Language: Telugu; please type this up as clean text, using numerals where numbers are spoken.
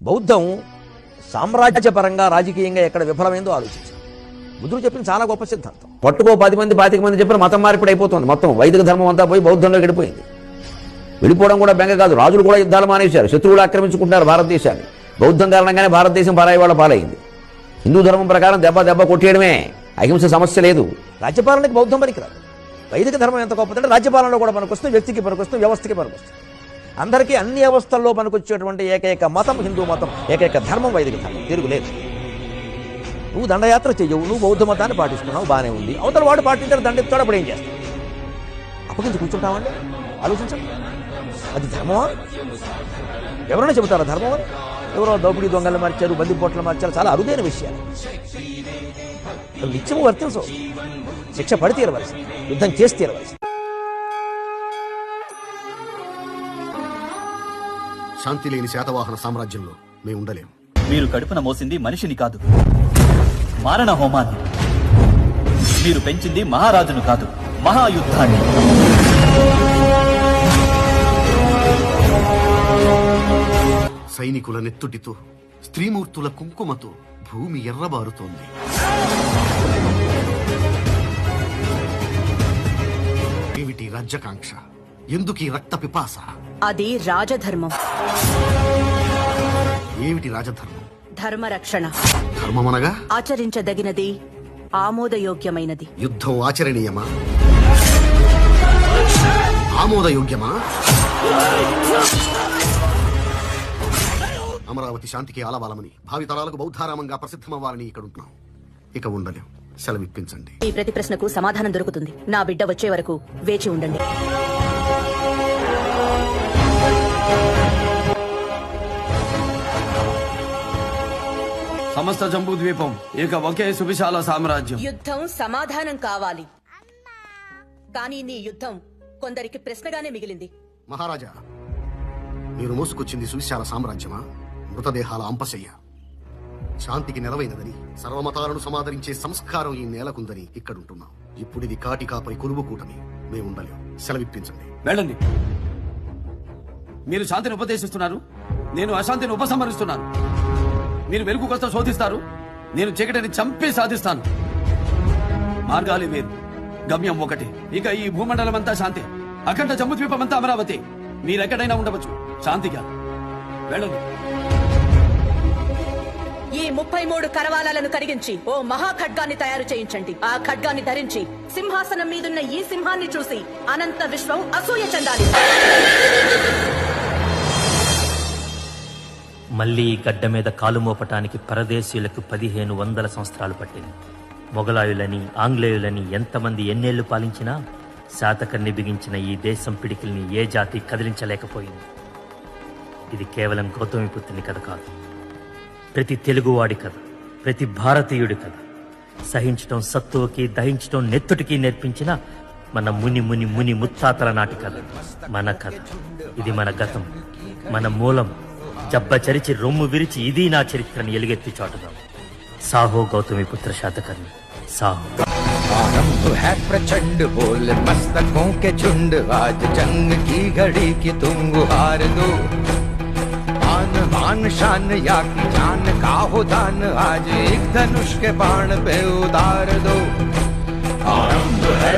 బౌద్ధం సామ్రాజ్యపరంగా రాజకీయంగా ఎక్కడ విఫలమైందో ఆలోచించారు. బుద్ధుడు చెప్పిన చాలా గొప్ప సిద్ధాంతం. పట్టుకో 10 మంది 25 మంది చెప్పిన మతం మార్పిడి అయిపోతుంది. మొత్తం వైదిక ధర్మం అంతా పోయి బౌద్ధంలో గడిపోయింది. వెళ్ళిపోవడం కూడా బెంగ కాదు. రాజులు కూడా యుద్ధాలు మానేశారు. శత్రువులు ఆక్రమించుకుంటున్నారు భారతదేశాన్ని. బౌద్ధం కారణంగానే భారతదేశం పరాయి వాళ్ళ పాలైంది. హిందూ ధర్మం ప్రకారం దెబ్బ కొట్టేయడమే, అహింస సమస్య లేదు. రాజ్యపాలనకి బౌద్ధం పనికిరాదు. వైదిక ధర్మం ఎంత గొప్పదంటే రాజ్యపాలనలో కూడా పనికొస్తుంది, వ్యక్తికి పనికొస్తుంది, వ్యవస్థకి పనికొస్తుంది. అందరికీ అన్ని వ్యవస్థల్లో పనికొచ్చేటువంటి ఏకైక మతం హిందూ మతం, ఏకైక ధర్మం వైదిక ధర్మం, తిరుగులేదు. నువ్వు దండయాత్ర చెయ్యవు, నువ్వు బౌద్ధ మతాన్ని పాటిస్తున్నావు, బాగానే ఉంది. అవతల వాడు పాటించాడు, దండెత్తాడు, అప్పుడు ఏం చేస్తావు? అప్పగించి కూర్చుంటామండి? ఆలోచించండి. అది ధర్మమా? ఎవరైనా చెబుతారా ధర్మం అని? ఎవరో దోపిడీ దొంగలు మార్చారు, బంది పొట్లు మార్చారు, చాలా అరుదైన విషయాలు. నిత్యము వర్తించవు. శిక్ష పడి తీరవలసింది, యుద్ధం చేసి తీరవలసింది. శాంతి లేని శాతవాహన సామ్రాజ్యంలో మేము ఉండలేము. మీరు కడుపున మోసింది మనిషిని కాదు, మారణ హోమాన్ని. మీరు పెంచింది మహారాజును కాదు, మహాయుద్ధాన్ని. సైనికుల నెత్తుటితో, స్త్రీమూర్తుల కుంకుమతో భూమి ఎర్రబారుతోంది. ఏమిటి రాజ్యకాంక్ష? ఎందుకీ రక్త పిపాస? అది రాజధర్మం. ఏమిటి రాజధర్మం? ధర్మరక్షణ. ధర్మమనగా ఆచరించదగినది, ఆమోదయోగ్యమైనది. యుద్ధం ఆచరణీయమా? ఆమోదయోగ్యమా? అమరావతి శాంతికి ఆలవాలమని, భావితరాలకు బౌద్ధారామంగా ప్రసిద్ధమవ్వాలని ఇక్కడ ఉంటున్నాం. ఇక ఉండలేం. సెలవిప్పించండి. ఈ ప్రతి ప్రశ్నకు సమాధానం దొరుకుతుంది. నా బిడ్డ వచ్చే వరకు వేచి ఉండండి. సమస్త జంబూ ద్వీపం ఇక ఒకే సువిశాల సామ్రాజ్యం. యుద్ధం సమాధానం కావాలి, కానీ నీ యుద్ధం కొందరికి ప్రశ్నగానే మిగిలింది. మహారాజా, మీరు మోసుకొచ్చింది సువిశాల సామ్రాజ్యమా? మృతదేహాల అంపశయ్య. శాంతికి నెలవైనదని, సర్వమతాలను సమాదరించే సంస్కారం ఈ నేలకుందని ఇక్కడుంటున్నాం. ఇప్పుడిది కాటికాపై కురువు కూటమి. మేముండలేం. సెలవిప్పించండి. వెళ్ళండి. మీరు శాంతిని ఉపదేశిస్తున్నారు, నేను అశాంతిని ఉపసంహరిస్తున్నాను. మీరు వెలుగు కోసం శోధిస్తారు, నేను చీకటిని చంపి సాధిస్తాను. మార్గాలు వేరు, గమ్యం ఒకటి. ఇక ఈ భూమండలం అంతా శాంతి, అఖండ జంబుద్వీపం అంతా అమరావతి. మీరెక్కడైనా ఉండవచ్చు, శాంతిగా వెళ్ళండి. ఈ 33 కరవాలాలను కరిగించి ఓ మహాఖడ్గాన్ని తయారు చేయించండి. ఆ ఖడ్గాన్ని ధరించి సింహాసనం మీదున్న ఈ సింహాన్ని చూసి అనంత విశ్వం అసూయ చెందాలి. మళ్లీ ఈ గడ్డ మీద కాలు మోపటానికి పరదేశీయులకు 1500 సంవత్సరాలు పట్టింది. మొగలాయులని, ఆంగ్లేయులని ఎంతమంది ఎన్నేళ్లు పాలించినా శాతకర్ణి బిగించిన ఈ దేశం పిడికిల్ని ఏ జాతి కదిలించలేకపోయింది. ఇది కేవలం గౌతమిపుత్రుని కథ కాదు, ప్రతి తెలుగువాడి కథ, ప్రతి భారతీయుడి కథ. సహించటం సత్తువకి, దహించటం నెత్తుటికి నేర్పించిన మన ముని ముని ముని ముత్తాతల నాటి కథ, మన కథ. ఇది మన గతం, మన మూలం. జబ్బ చరిచి రొమ్ము విరిచి ఇది నా చరిత్రని ఎలుగెత్తి చాటుదాం. సాహో గౌతమిపుత్ర శాతకర్ణి, సాహో. आरंभ है प्रचंड, बोल मस्तकों के झुंड, आज जंग की घड़ी की तुम गुहार दो। आन बान शान या की जान का हो दान, आज एक धनुष के बाण पे उतार दो। आरंभ है